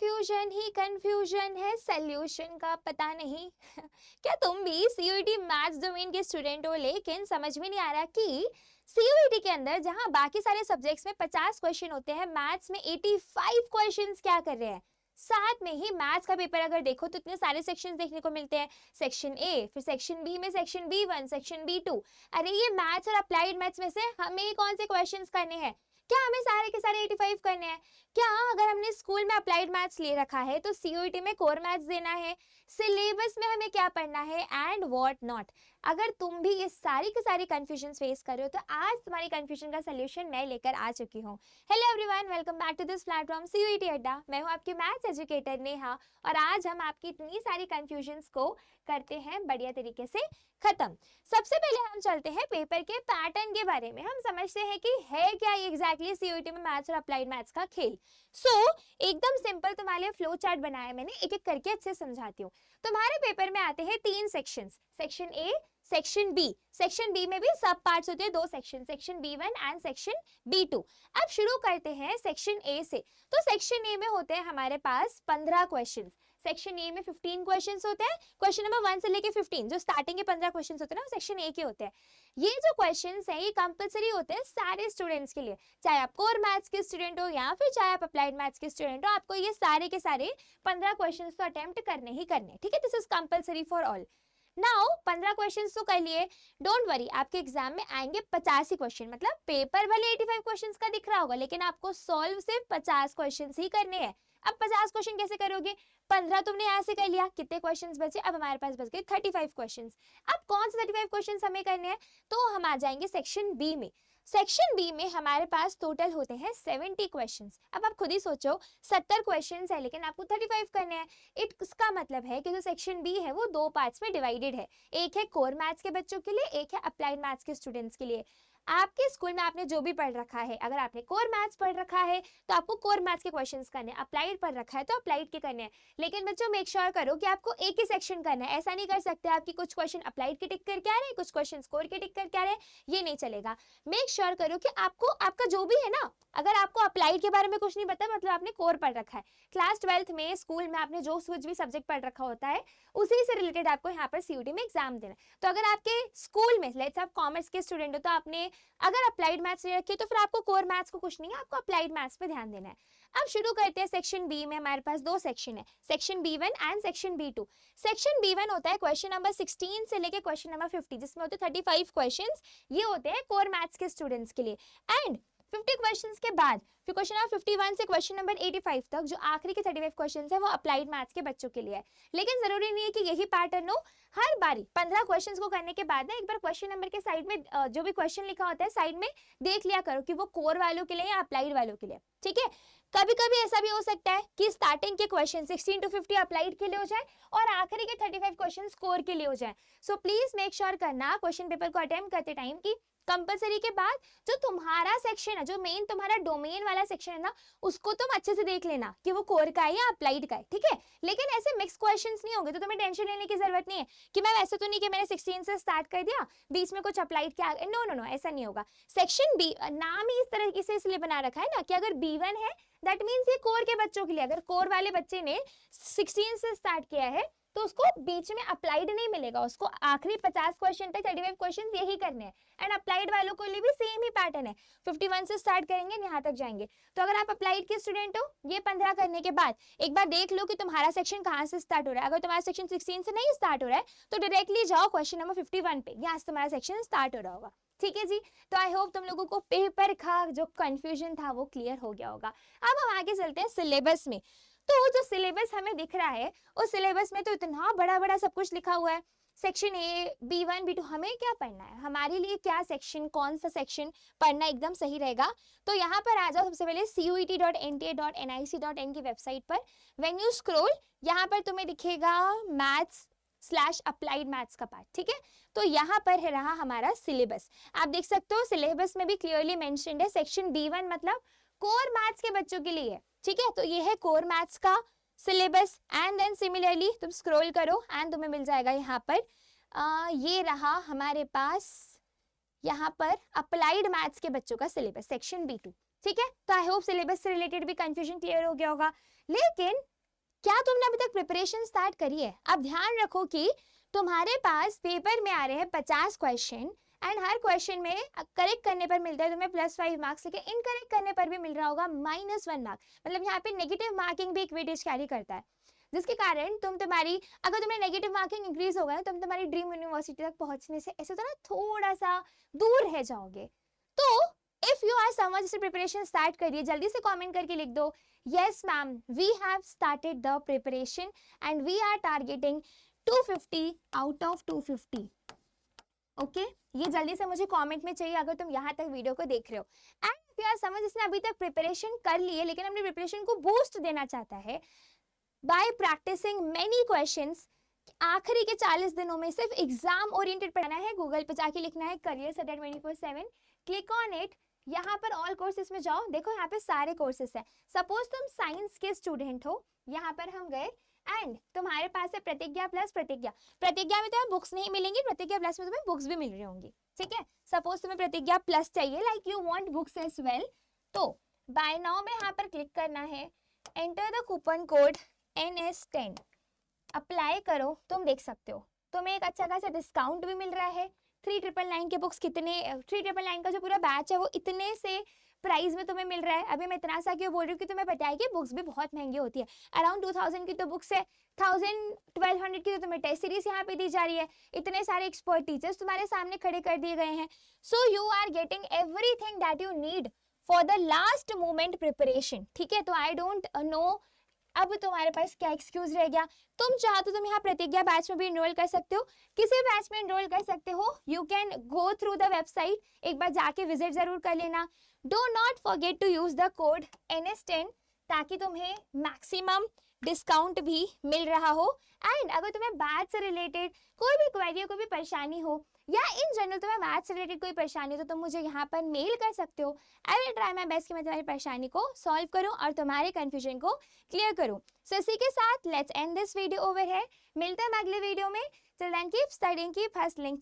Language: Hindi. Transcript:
कंफ्यूजन ही कंफ्यूजन है, सॉल्यूशन का पता नहीं। क्या तुम भी सीयूईटी मैथ्स डोमेन के स्टूडेंट हो, लेकिन समझ में नहीं आ रहा कि सीयूईटी के अंदर जहां बाकी सारे सब्जेक्ट्स में 50 क्वेश्चन होते हैं, मैथ्स में 85 क्वेश्चंस क्या कर रहे हैं। साथ में ही मैथ्स का पेपर अगर देखो तो इतने सारे सेक्शंस देखने को मिलते हैं, सेक्शन ए, फिर सेक्शन बी में सेक्शन B1, सेक्शन B2। अरे ये मैथ्स और अप्लाइड मैथ्स में से हमें कौन से क्वेश्चंस करने हैं? क्या हमें सारे के सारे 85 करने हैं? क्या अगर हमने स्कूल में अप्लाइड मैथ्स ले रखा है तो सीयूईटी में कोर मैथ्स देना है? सिलेबस में हमें क्या पढ़ना है एंड व्हाट नॉट? अगर तुम भी ये सारी की सारी कंफ्यूजन फेस कर रहे हो तो आज तुम्हारी कंफ्यूजन का सोल्यूशन मैं लेकर आ चुकी हूँ। Hello everyone, welcome back to this platform CUET Adda. मैं हूँ आपकी मैथ्स एजुकेटर नेहा और आज हम आपकी इतनी सारी कंफ्यूजन्स को करते हैं बढ़िया तरीके से खत्म। सबसे पहले हम चलते हैं पेपर के पैटर्न के बारे में। हम समझते हैं कि है क्या ये एग्जैक्टली सीयूईटी में मैथ्स और अप्लाइड मैथ्स का खेल। एकदम सिंपल तुम्हारे लिए फ्लो चार्ट बनाया मैंने, एक एक करके अच्छे समझाती हूँ। तुम्हारे पेपर में आते हैं 3 sections, section A, section B. Section B में भी सब पार्ट्स होते हैं, 2 section, section B1 and section B2। अब शुरू करते हैं सेक्शन ए से। तो सेक्शन ए में होते हैं हमारे पास 15 क्वेश्चंस। सेक्शन ए में 15 क्वेश्चंस होते हैं, क्वेश्चन नंबर 1 से लेके 15, जो स्टार्टिंग के 15 क्वेश्चंस होते हैं ना, वो सेक्शन ए के होते हैं। ये जो क्वेश्चंस हैं ये कंपलसरी होते हैं सारे स्टूडेंट्स के लिए, चाहे आप कोर मैथ्स के स्टूडेंट हो या फिर चाहे आप अप्लाइड मैथ्स के स्टूडेंट हो, आपको ये सारे के सारे 15 क्वेश्चंस तो अटेम्प्ट करने ही करने, ठीक है। This is compulsory for all. Now 15 questions तो कर लिए, डोंट वरी, आपके एग्जाम में आएंगे 50 ही क्वेश्चन। मतलब पेपर भले 85 क्वेश्चंस का दिख रहा होगा, लेकिन आपको सॉल्व सिर्फ 50 क्वेश्चंस ही करने हैं। अब 50 क्वेश्चन कैसे करोगे? 15 तुमने यहाँ से कर लिया, कितने क्वेश्चंस बचे? अब हमारे पास बच गए 35 क्वेश्चंस। अब कौन से 35 क्वेश्चंस हमें करने हैं? तो हम आ जाएंगे सेक्शन बी में। सेक्शन बी में हमारे पास टोटल होते हैं 70 क्वेश्चंस। अब आप खुद ही सोचो, 70 क्वेश्चंस है लेकिन आपको 35 करने हैं। इसका मतलब है कि जो सेक्शन बी है वो 2 पार्ट्स में डिवाइडेड है। एक है कोर मैथ्स के बच्चों के लिए, एक है अप्लाइड मैथ्स के स्टूडेंट्स के लिए। आपके स्कूल में आपने जो भी पढ़ रखा है, अगर आपने कोर मैथ्स पढ़ रखा है तो आपको कोर मैथ्स के क्वेश्चंस करने हैं, अप्लाइड पढ़ रखा है तो अप्लाइड के करने हैं। लेकिन बच्चों मेक श्योर करो कि आपको एक ही सेक्शन करना है। ऐसा नहीं कर सकते आपकी कुछ क्वेश्चन अप्लाइड के टिक करके आ रहे हैं, कुछ क्वेश्चन कोर के टिक करके आ रहे हैं, ये नहीं चलेगा। मेक श्योर करो कि आपको आपका जो भी है ना, अगर आपको अप्लाइड के बारे में कुछ नहीं पता मतलब आपने कोर पढ़ रखा है, क्लास 12th में स्कूल में आपने जो कुछ भी सब्जेक्ट पढ़ रखा होता है उसी से रिलेटेड आपको यहाँ पर सीयूटी में एग्जाम देना है। तो अगर आपके स्कूल में लेट्स आप कॉमर्स के स्टूडेंट हो तो आपने अगर अप्लाइड मैथ्स ले रखी है तो फिर आपको कोर मैथ्स को कुछ नहीं है, आपको अप्लाइड मैथ्स पे ध्यान देना है। अब शुरू करते हैं सेक्शन बी में। हमारे पास 2 सेक्शन है, section B1 and section B2। Section B1 होता है क्वेश्चन नंबर 16 से लेके क्वेश्चन नंबर 50, जिसमें होते हैं 35 क्वेश्चंस। ये होते हैं कोर मैथ्स के स्टूडेंट्स के लिए। एंड 50 क्वेश्चंस के बाद फिर क्वेश्चन नंबर 51 से क्वेश्चन नंबर 85 तक जो आखिरी के 35 क्वेश्चंस है वो अप्लाइड मैथ्स के बच्चों के लिए है। लेकिन जरूरी नहीं है कि यही पैटर्न हो हर बारी। 15 क्वेश्चंस को करने के बाद ना एक बार क्वेश्चन नंबर के साइड में जो भी क्वेश्चन लिखा होता है साइड में देख लिया करो कि वो कोर वालों के लिए या अप्लाइड वालों के लिए, ठीक है। कभी कभी ऐसा भी हो सकता है कि स्टार्टिंग के क्वेश्चन 16 to 50 अप्लाइड के लिए हो जाए और आखिरी के 35 क्वेश्चन कोर के लिए हो जाए। सो प्लीज मेक श्योर करना क्वेश्चन पेपर को अटेम्प्ट करते टाइम की कंपलसरी के बाद जो तुम्हारा सेक्शन है, जो मेन तुम्हारा डोमेन वाला सेक्शन है ना, उसको तुम अच्छे से देख लेना कि वो कोर का है या अप्लाइड का है, ठीक है। लेकिन ऐसे मिक्स क्वेश्चंस नहीं होंगे तो तुम्हें टेंशन लेने की जरूरत नहीं है कि मैम ऐसा तो नहीं कि मैंने 16 से स्टार्ट कर दिया बीच में कुछ अप्लाइड क्या, नो नो नो, ऐसा नहीं होगा। सेक्शन बी नाम ही इस तरीके से इसलिए बना रखा है ना कि अगर B1 है दैट मीन्स ये कोर के बच्चों के लिए। अगर कोर वाले बच्चे ने 16 से स्टार्ट किया है तो उसको बीच में अप्लाइड नहीं मिलेगा, उसको आखिरी 50 क्वेश्चन तक 35 क्वेश्चन यही करने हैं। एंड अप्लाइड वालों को लिए भी सेम ही पैटर्न है, 51 से स्टार्ट करेंगे यहाँ तक जाएंगे। तो अगर आप अप्लाइड के स्टूडेंट हो, ये 15 करने के बाद एक बार देख लो कि तुम्हारा सेक्शन कहाँ से स्टार्ट हो रहा है। अगर तुम्हारा सेक्शन 16 से नहीं स्टार्ट हो रहा है तो डायरेक्टली जाओ क्वेश्चन नंबर 51 पे, यहाँ से तुम्हारा सेक्शन स्टार्ट हो रहा होगा, ठीक है जी। तो आई होप तुम लोगों को पेपर का जो कंफ्यूजन था वो क्लियर हो गया होगा। अब हम आगे चलते हैं सिलेबस में। तो जो सिलेबस हमें दिख रहा है उस सिलेबस में तो इतना बड़ा बड़ा सब कुछ लिखा हुआ है। सेक्शन ए, B1, B2, हमें क्या पढ़ना है, हमारे लिए क्या सेक्शन, कौन सा सेक्शन पढ़ना एकदम सही रहेगा। तो यहाँ पर आ जाओ सबसे पहले cuet.nta.nic.in की वेबसाइट पर। व्हेन यू स्क्रॉल यहाँ पर तुम्हें दिखेगा मैथ्स / अप्लाइड मैथ्स का पार्ट, ठीक है। तो यहाँ पर है रहा हमारा सिलेबस। आप देख सकते हो सिलेबस में भी क्लियरली मेंशन्ड है सेक्शन B1 मतलब कोर मैथ्स के बच्चों के लिए, ठीक है। तो ये है कोर मैथ्स का सिलेबस। एंड देन सिमिलरली तुम स्क्रॉल करो एंड तुम्हें मिल जाएगा यहाँ पर ये रहा हमारे पास यहाँ पर अप्लाइड मैथ्स के बच्चों का सिलेबस सेक्शन B2। ठीक है, तो आई होप सिलेबस से रिलेटेड भी कंफ्यूजन क्लियर हो गया होगा। लेकिन क्या तुमने अभी तक प्रिपरेशन स्टार्ट करी है? अब ध्यान रखो कि तुम्हारे पास पेपर में आ रहे हैं 50 क्वेश्चन एंड हर क्वेश्चन में करेक्ट करने पर मिलता है तुम्हें +5 मार्क्स, ठीक है, इनकरेक्ट करने पर भी मिल रहा होगा -1 मार्क। मतलब यहाँ पे नेगेटिव मार्किंग भी एक वेटेज कैरी करता है, जिसके कारण तुम्हारी अगर तुम्हें नेगेटिव मार्किंग इंक्रीज होगा ना, तुम तुम्हारी ड्रीम यूनिवर्सिटी तक पहुंचने से ऐसे तो ना थोड़ा सा दूर रह जाओगे। तो इफ यू आर समवन जिससे प्रिपरेशन स्टार्ट करिए, जल्दी से कमेंट करके लिख दो yes ma'am we have started the preparation and we are targeting 250 out of 250। Okay, ये जल्दी से मुझे कमेंट में चाहिए अगर तुम यहाँ तक वीडियो को देख रहे हो। And if you are someone जिसने अभी तक प्रिपरेशन कर ली है लेकिन अपनी प्रिपरेशन को बूस्ट देना चाहता है बाय प्रैक्टिसिंग मेनी क्वेश्चंस, आखिरी के 40 दिनों में सिर्फ एग्जाम ओरिएंटेड पढ़ना है, गूगल पे जाके लिखना है करियर सड्डा 24/7, क्लिक ऑन इट, यहाँ पर ऑल कोर्सेज में जाओ, देखो यहाँ पे सारे कोर्सेज है। सपोज तुम साइंस के स्टूडेंट हो, यहाँ पर हम गए एंड तुम्हारे पास है प्रतिज्ञा प्लस प्रतिज्ञा। प्रतिज्ञा में तुम्हें बुक्स नहीं मिलेंगी, प्रतिज्ञा प्लस में तुम्हें बुक्स भी मिल रही होंगी, ठीक है। सपोज तुम्हें प्रतिज्ञा प्लस चाहिए, like you want books as well, तो बाय नाउ में यहाँ पर क्लिक करना है, enter the coupon code NS10, apply करो। तुम देख सकते हो तुम्हें एक अच्छा खासा डिस्काउंट भी मिल रहा है। 3999 के बुक्स कितने, 3999 का जो पूरा बैच है वो इतने से प्राइस में तुम्हें मिल रहा है। अभी मैं इतना सा क्यों बोल रही हूँ कि तुम्हें पता है कि बुक्स भी बहुत महंगी होती है, अराउंड 2000 की तो बुक्स है, 1000-1200 की तो तुम्हें टेस्ट सीरीज यहाँ पे दी जा रही है, इतने सारे एक्सपर्ट टीचर्स तुम्हारे सामने खड़े कर दिए गए हैं। So you are getting everything that you need for the last moment preparation, ठीक है। तो आई डोंट नो अब तुम्हारे पास क्या एक्सक्यूज रह गया। तुम चाहो तो तुम यहाँ प्रतिज्ञा बैच में भी एनरोल कर सकते हो, किसी बैच में एनरोल कर सकते हो। You can go through the website, एक बार जाके विजिट जरूर कर लेना। Do not forget to use the code NS10 ताकि तुम्हें मैक्सिमम डिस्काउंट भी मिल रहा हो। एंड अगर तुम्हें बैच से रिलेटेड कोई भी क्वेरी, कोई भी परेशानी हो या इन जनरल तुम्हें मैथ से रिलेटेड कोई परेशानी हो तो तुम मुझे यहाँ पर मेल कर सकते हो। I will try my best कि मैं तुम्हारी परेशानी को सॉल्व करूँ और तुम्हारे कंफ्यूजन को क्लियर करूँ। सो इसी के साथ let's end this video over है, मिलते हैं अगले वीडियो में। Till then keep studying, keep hustling.